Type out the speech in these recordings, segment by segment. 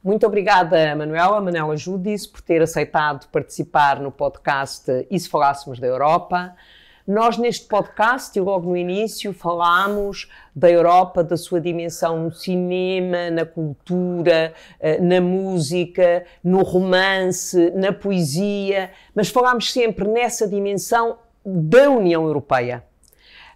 Muito obrigada, Manuela Judice, por ter aceitado participar no podcast E se Falássemos da Europa. Nós, neste podcast, e logo no início, falámos da Europa, da sua dimensão no cinema, na cultura, na música, no romance, na poesia, mas falámos sempre nessa dimensão da União Europeia.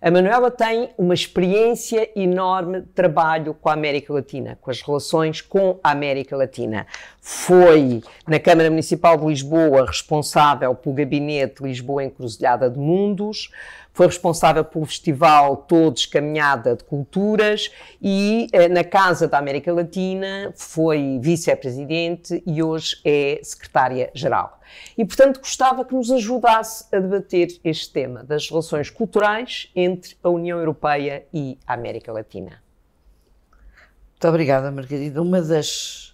A Manuela tem uma experiência enorme de trabalho com a América Latina, com as relações com a América Latina. Foi, na Câmara Municipal de Lisboa, responsável pelo Gabinete Lisboa Encruzilhada de Mundos, foi responsável pelo Festival Todos Caminhada de Culturas e na Casa da América Latina foi vice-presidente e hoje é secretária-geral. E, portanto, gostava que nos ajudasse a debater este tema das relações culturais entre a União Europeia e a América Latina. Muito obrigada, Margarida. Uma das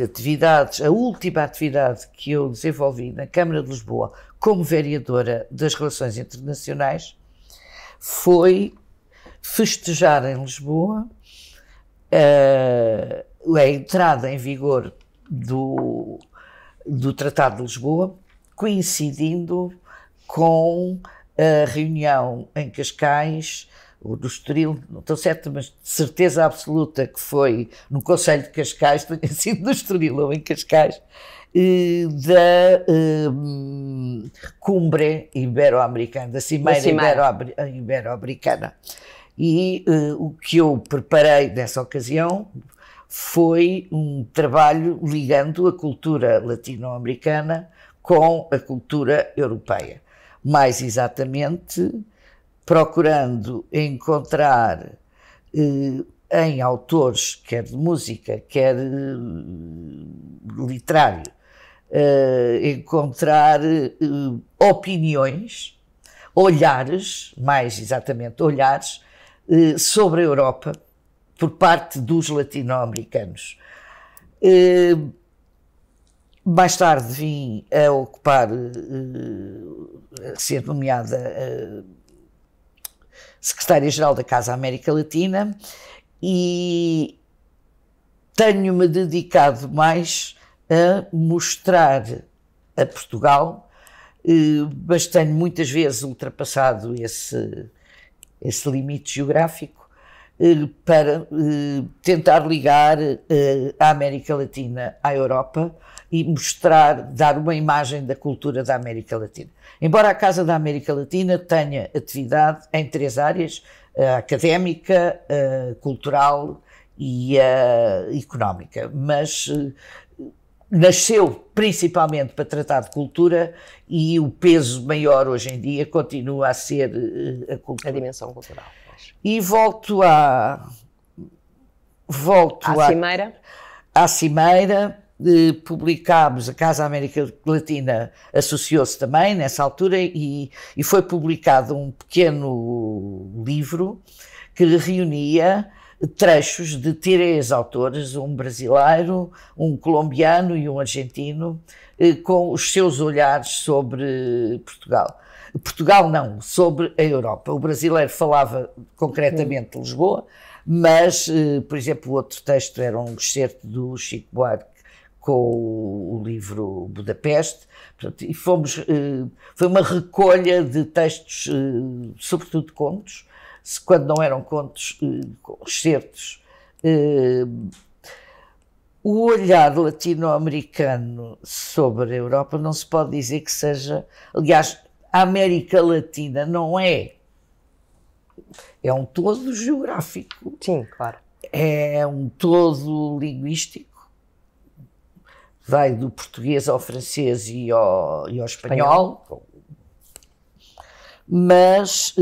atividades, a última atividade que eu desenvolvi na Câmara de Lisboa como vereadora das Relações Internacionais foi festejar em Lisboa a entrada em vigor do Tratado de Lisboa, coincidindo com a reunião em Cascais, ou do Estoril, não estou certa, mas de certeza absoluta que foi no Conselho de Cascais, tinha sido no Estoril ou em Cascais, da Cumbre Ibero-Americana, da Cimeira Ibero-Americana. E o que eu preparei nessa ocasião foi um trabalho ligando a cultura latino-americana com a cultura europeia. Mais exatamente, procurando encontrar em autores, quer de música, quer literário, encontrar opiniões, olhares, mais exatamente olhares, sobre a Europa, por parte dos latino-americanos. Mais tarde vim a ocupar, a ser nomeada secretária-geral da Casa América Latina e tenho-me dedicado mais a mostrar a Portugal, mas tenho muitas vezes ultrapassado esse limite geográfico, para tentar ligar a América Latina à Europa e mostrar, dar uma imagem da cultura da América Latina. Embora a Casa da América Latina tenha atividade em 3 áreas, a académica, a cultural e a económica, mas nasceu principalmente para tratar de cultura e o peso maior hoje em dia continua a ser a cultura. A dimensão cultural. E volto à Cimeira, publicámos, a Casa América Latina associou-se também nessa altura e foi publicado um pequeno livro que reunia trechos de 3 autores, um brasileiro, um colombiano e um argentino, com os seus olhares sobre Portugal. Portugal não, sobre a Europa. O brasileiro falava concretamente de Lisboa, mas, por exemplo, o outro texto era um excerto do Chico Buarque com o livro Budapeste. Portanto, e foi uma recolha de textos, sobretudo de contos, quando não eram contos, excertos. O olhar latino-americano sobre a Europa não se pode dizer que seja, aliás, a América Latina não é um todo geográfico. Sim, claro. É um todo linguístico. Vai do português ao francês e ao espanhol. Mas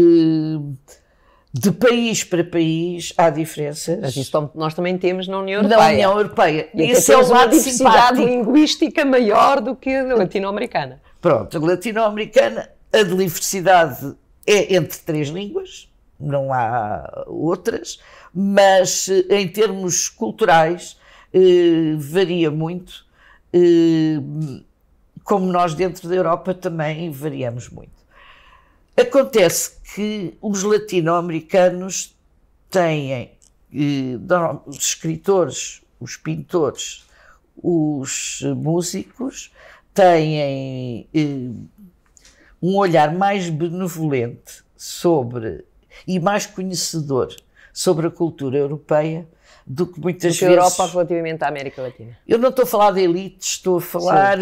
de país para país há diferenças. Mas isso nós também temos na União Europeia. Na União Europeia. Esse é uma diversidade linguística maior do que a latino-americana. Pronto, a latino-americana, a diversidade é entre 3 línguas, não há outras, mas em termos culturais varia muito, como nós dentro da Europa também variamos muito. Acontece que os latino-americanos têm os escritores, os pintores, os músicos têm um olhar mais benevolente e mais conhecedor sobre a cultura europeia do que muitas vezes... a Europa relativamente à América Latina. Eu não estou a falar de elites, estou a falar...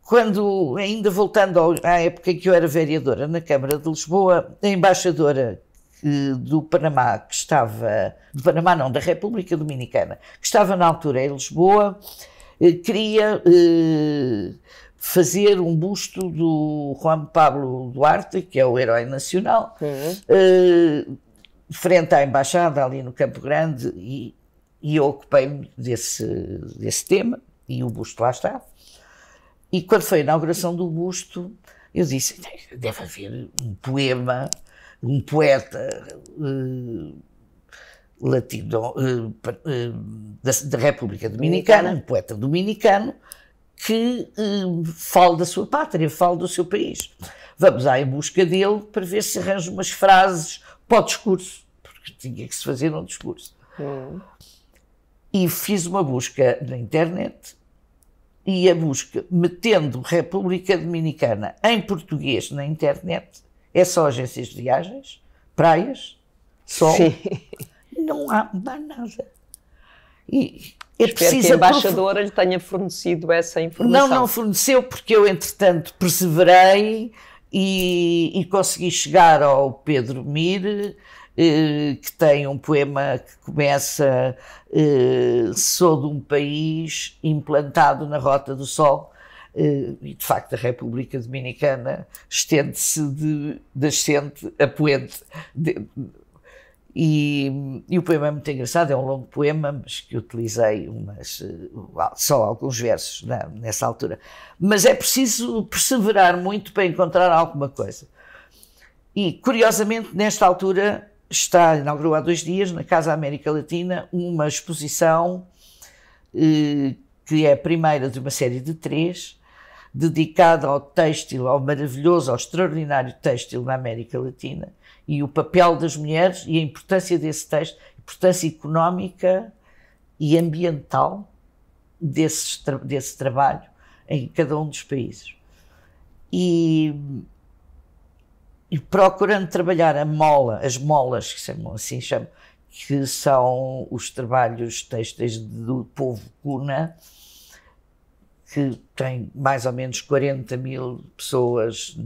Quando, ainda voltando à época em que eu era vereadora na Câmara de Lisboa, a embaixadora do Panamá, que estava... Do Panamá não, da República Dominicana, que estava na altura em Lisboa, queria fazer um busto do Juan Pablo Duarte, que é o herói nacional, frente à embaixada ali no Campo Grande, e eu ocupei-me desse tema, e o busto lá está. E quando foi a inauguração do busto, eu disse, deve haver um poema, um poeta latino, da República Dominicana, um poeta dominicano, que fale da sua pátria, fale do seu país. Vamos lá em busca dele para ver se arranja umas frases para o discurso, porque tinha que se fazer um discurso. E fiz uma busca na internet, e a busca, metendo República Dominicana em português na internet, é só agências de viagens, praias, sol, não há nada. E é preciso que a embaixadora lhe tenha fornecido essa informação. Não forneceu, porque eu, entretanto, perseverei e consegui chegar ao Pedro Mir, que tem um poema que começa sou de um país implantado na Rota do Sol, e de facto a República Dominicana estende-se de ascente a poente. E o poema é muito engraçado, é um longo poema, mas que utilizei só alguns versos nessa altura. Mas é preciso perseverar muito para encontrar alguma coisa. E, curiosamente, nesta altura, inaugurou há 2 dias, na Casa América Latina, uma exposição que é a primeira de uma série de 3, dedicada ao têxtil, ao maravilhoso, ao extraordinário têxtil na América Latina, e o papel das mulheres e a importância desse têxtil, a importância económica e ambiental desse trabalho em cada um dos países. E procurando trabalhar as molas, que são os trabalhos têxteis do povo Kuna, que tem mais ou menos 40 mil pessoas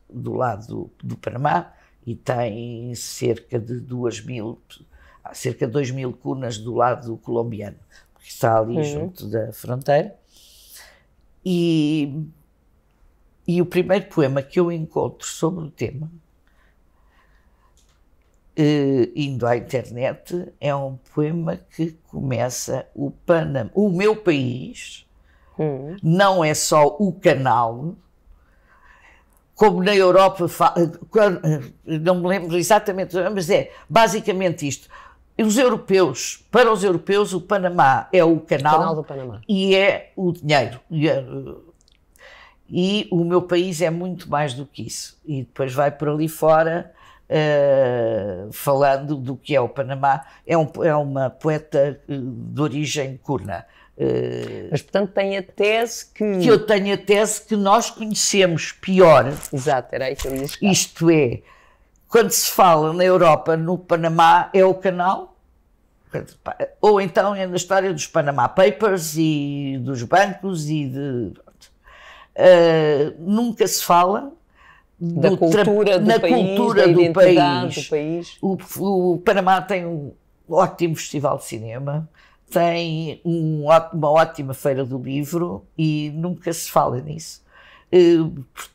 do lado do Panamá, e tem cerca de 2 mil cunas do lado colombiano, que está ali junto da fronteira. E o primeiro poema que eu encontro sobre o tema, indo à internet, é um poema que começa: o meu país não é só o canal, como na Europa, não me lembro exatamente, mas é basicamente isto. Para os europeus, o Panamá é o canal do Panamá. E é o dinheiro. E o meu país é muito mais do que isso. E depois vai por ali fora, falando do que é o Panamá. É uma poeta de origem curna. Mas, portanto, tem a tese que eu tenho a tese que nós conhecemos pior. Exato, era aí que eu ia chegar. Isto é, quando se fala na Europa, no Panamá, é o canal, ou então é na história dos Panama Papers e dos bancos nunca se fala da cultura do país. O Panamá tem um ótimo festival de cinema, tem uma ótima feira do livro e nunca se fala nisso.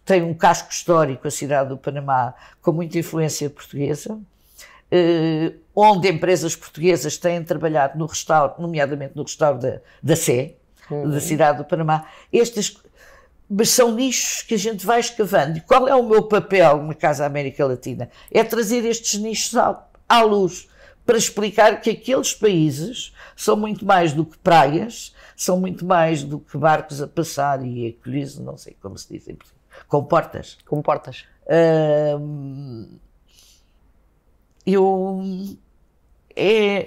Tem um casco histórico, a cidade do Panamá, com muita influência portuguesa, onde empresas portuguesas têm trabalhado no restauro, nomeadamente no restauro da Sé, da cidade do Panamá. Mas são nichos que a gente vai escavando. E qual é o meu papel na Casa América Latina? É trazer estes nichos à luz, para explicar que aqueles países são muito mais do que praias, são muito mais do que barcos a passar e acolhidos, não sei como se diz em português, com portas. Com portas.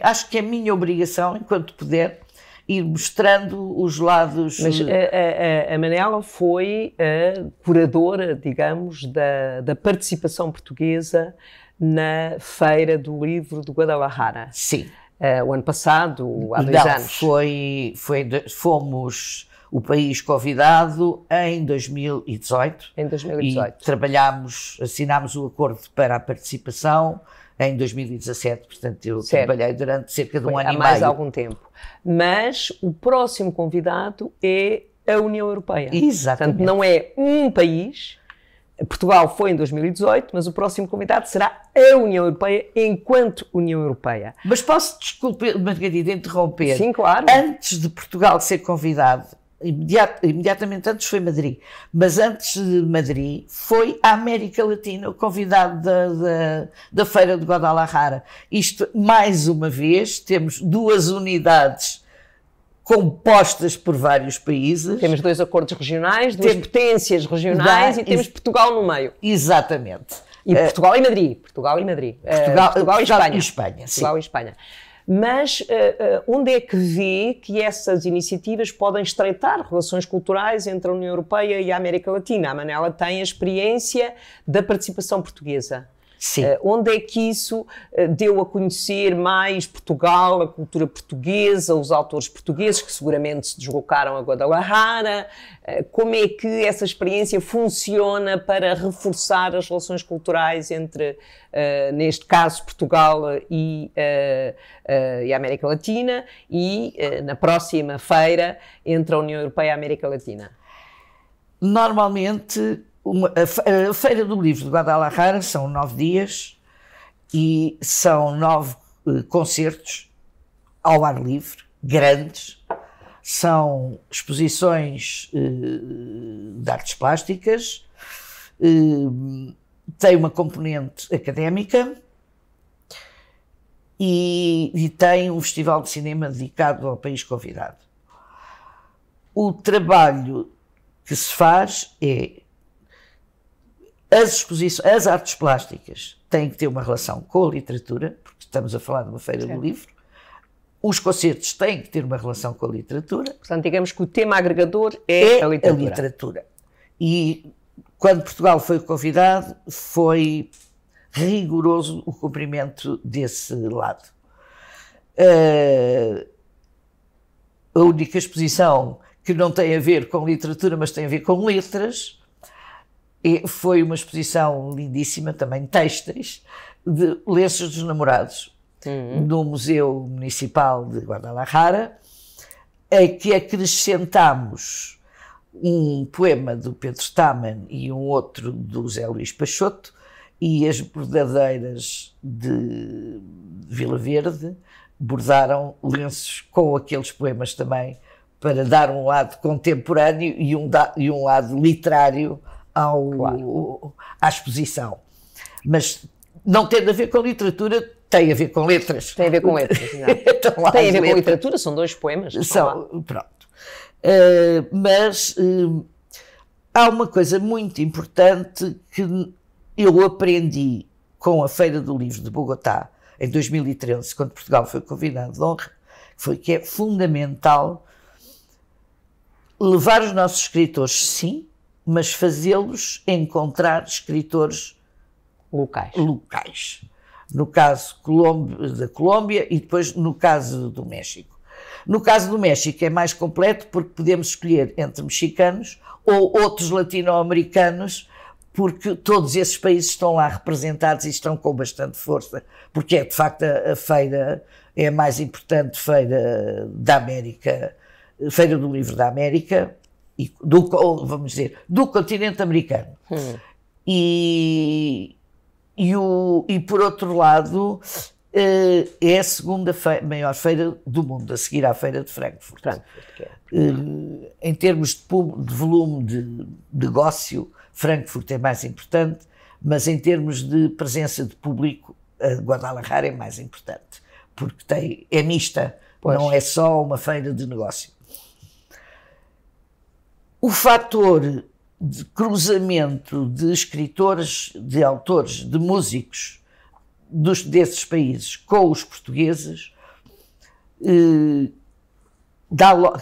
acho que é minha obrigação, enquanto puder, ir mostrando os lados... Mas a Manela foi a curadora, digamos, da participação portuguesa na Feira do Livro de Guadalajara. Sim. O ano passado, há 2 anos. Fomos o país convidado em 2018. Em 2018. E assinámos o acordo para a participação em 2017, portanto eu trabalhei durante cerca de um ano e meio. Há mais algum tempo. Mas o próximo convidado é a União Europeia. Exatamente. Portanto, não é um país. Portugal foi em 2018, mas o próximo convidado será a União Europeia enquanto União Europeia. Mas posso, desculpe, Margarida, interromper? Sim, claro. Antes de Portugal ser convidado, imediatamente antes foi Madrid, mas antes de Madrid foi a América Latina o convidado da Feira de Guadalajara. Isto, mais uma vez, temos 2 unidades compostas por vários países. Temos 2 acordos regionais, 2 potências regionais e temos Portugal no meio. Exatamente. E Portugal e Madrid. Portugal e Espanha. Portugal e Espanha. Mas onde é que vê que essas iniciativas podem estreitar relações culturais entre a União Europeia e a América Latina? A Manela tem a experiência da participação portuguesa. Sim. Onde é que isso deu a conhecer mais Portugal, a cultura portuguesa, os autores portugueses que seguramente se deslocaram a Guadalajara? Como é que essa experiência funciona para reforçar as relações culturais entre, neste caso, Portugal e a América Latina e, na próxima feira, entre a União Europeia e a América Latina? Normalmente... A Feira do Livro de Guadalajara são 9 dias e são 9 concertos ao ar livre, grandes. São exposições de artes plásticas, tem uma componente académica e tem um festival de cinema dedicado ao país convidado. O trabalho que se faz é as artes plásticas têm que ter uma relação com a literatura, porque estamos a falar de uma feira do livro. Os concertos têm que ter uma relação com a literatura. Portanto, digamos que o tema agregador é a literatura. E quando Portugal foi convidado, foi rigoroso o cumprimento desse lado. A única exposição que não tem a ver com literatura, mas tem a ver com letras, foi uma exposição lindíssima, também têxteis, de lenços dos namorados, no Museu Municipal de Guadalajara, em que acrescentámos um poema do Pedro Taman e um outro do José Luís Peixoto, e as bordadeiras de Vila Verde bordaram lenços com aqueles poemas também, para dar um lado contemporâneo e um lado literário à exposição. Mas não tem a ver com literatura, tem a ver com letras. Tem a ver com letras, então, tem a ver com literatura, são 2 poemas. Pronto. Mas há uma coisa muito importante que eu aprendi com a Feira do Livro de Bogotá, em 2013, quando Portugal foi convidado de honra, que é fundamental levar os nossos escritores, sim, mas fazê-los encontrar escritores locais. No caso da Colômbia e depois no caso do México. No caso do México é mais completo porque podemos escolher entre mexicanos ou outros latino-americanos, porque todos esses países estão lá representados e estão com bastante força, porque é de facto a feira, é a mais importante feira da América, Feira do Livro da América, vamos dizer, do continente americano. E por outro lado, é a segunda maior feira do mundo, a seguir à Feira de Frankfurt. Em termos de volume de negócio, Frankfurt é mais importante, mas em termos de presença de público, a Guadalajara é mais importante, porque é mista, não é só uma feira de negócio. O fator de cruzamento de escritores, de autores, de músicos desses países com os portugueses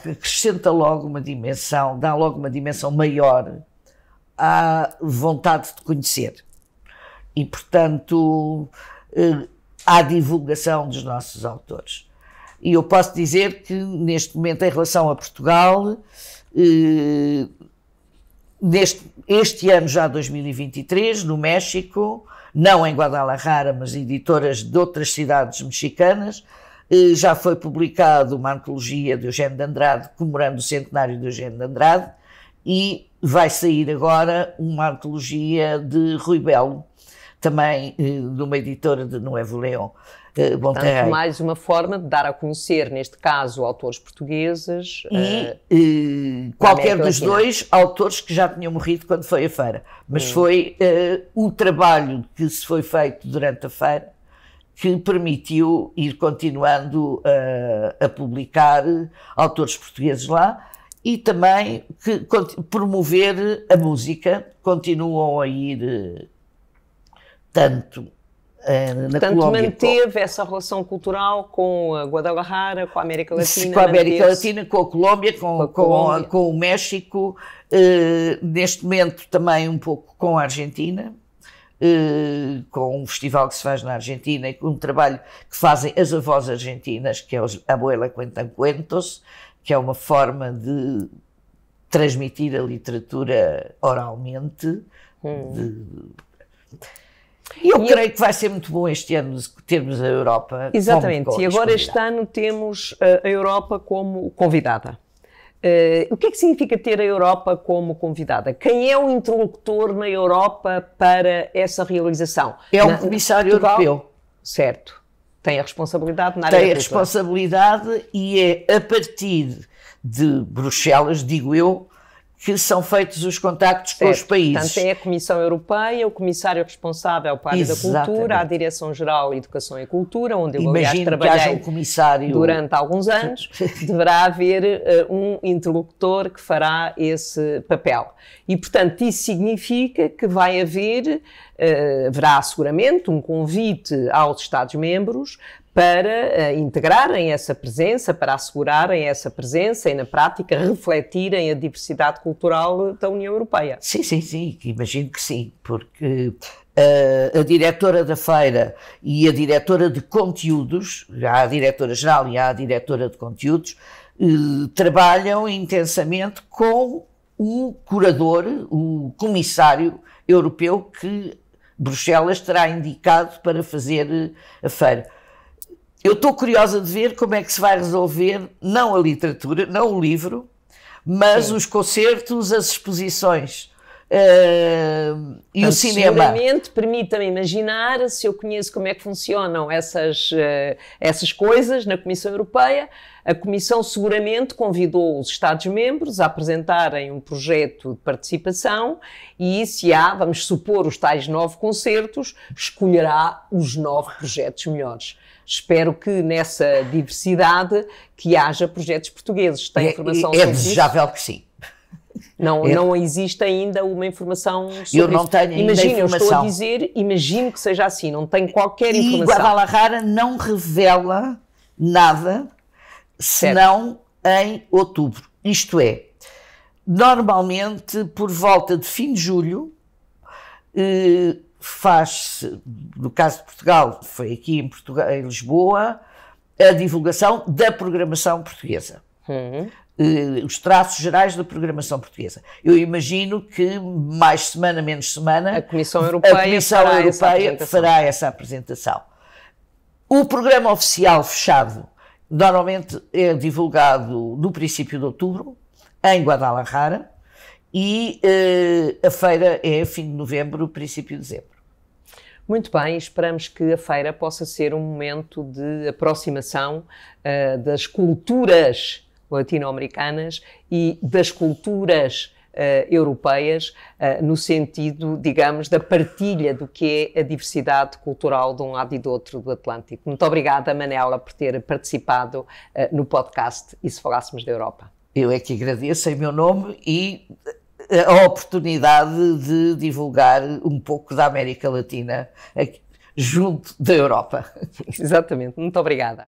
acrescenta logo uma dimensão, dá logo uma dimensão maior à vontade de conhecer. E, portanto, à divulgação dos nossos autores. E eu posso dizer que, neste momento, em relação a Portugal, este ano já 2023, no México, não em Guadalajara, mas editoras de outras cidades mexicanas, já foi publicado uma antologia de Eugênio de Andrade, comemorando o centenário de Eugênio de Andrade, e vai sair agora uma antologia de Rui Belo, também de uma editora de Nuevo León, Monterrey. Portanto, mais uma forma de dar a conhecer, neste caso, autores portugueses. E qualquer dos dois autores que já tinham morrido quando foi a feira. Mas foi o trabalho que se foi feito durante a feira que permitiu ir continuando a publicar autores portugueses lá e também promover a música. Continuam a ir tanto na Portanto, Colômbia, manteve essa relação cultural com a Guadalajara, com a América Latina. Com a América Latina, com a Colômbia, com o México, neste momento também um pouco com a Argentina, com um festival que se faz na Argentina e com um trabalho que fazem as avós argentinas, que é os Abuela Cuentan Cuentos, que é uma forma de transmitir a literatura oralmente. E eu creio que vai ser muito bom este ano termos a Europa. Exatamente, e agora este ano temos a Europa como convidada. O que é que significa ter a Europa como convidada? Quem é o interlocutor na Europa para essa realização? É o Comissário Europeu. Certo. Tem a responsabilidade na área da cultura. Tem a responsabilidade e é a partir de Bruxelas, digo eu, que são feitos os contactos com os países. Portanto, é a Comissão Europeia, o Comissário responsável para a área da cultura, a Direção-Geral Educação e Cultura, onde eu, aliás, trabalhei durante alguns anos, deverá haver um interlocutor que fará esse papel. E, portanto, isso significa que vai haverá seguramente um convite aos Estados-membros para integrarem essa presença, para assegurarem essa presença e, na prática, refletirem a diversidade cultural da União Europeia. Sim, imagino que sim, porque a diretora da feira e a diretora de conteúdos, há a diretora-geral e há a diretora de conteúdos, trabalham intensamente com o curador, o comissário europeu que Bruxelas terá indicado para fazer a feira. Eu estou curiosa de ver como é que se vai resolver, não a literatura, não o livro, mas os concertos, as exposições e o cinema. Seguramente, permita-me imaginar, se eu conheço como é que funcionam essas coisas na Comissão Europeia, a Comissão seguramente convidou os Estados-membros a apresentarem um projeto de participação e, se há, vamos supor, os tais 9 concertos, escolherá os 9 projetos melhores. Espero que nessa diversidade que haja projetos portugueses. Tem informação sobre isso? É desejável que sim. Não existe ainda uma informação sobre isso. Eu não tenho ainda informação. Eu estou a dizer, imagino que seja assim, não tenho qualquer informação. E Guadalajara não revela nada, senão em outubro. Isto é, normalmente por volta de fim de julho, faz-se, no caso de Portugal, foi aqui em Lisboa, a divulgação da programação portuguesa. Os traços gerais da programação portuguesa. Eu imagino que mais semana, menos semana, a Comissão Europeia fará essa apresentação. O programa oficial fechado normalmente é divulgado no princípio de outubro, em Guadalajara, e a feira é fim de novembro, princípio de dezembro. Muito bem, esperamos que a feira possa ser um momento de aproximação das culturas latino-americanas e das culturas europeias, no sentido, digamos, da partilha do que é a diversidade cultural de um lado e do outro do Atlântico. Muito obrigada, Manela, por ter participado no podcast E Se Falássemos da Europa. Eu é que agradeço em meu nome e a oportunidade de divulgar um pouco da América Latina, junto da Europa. Exatamente. Muito obrigada.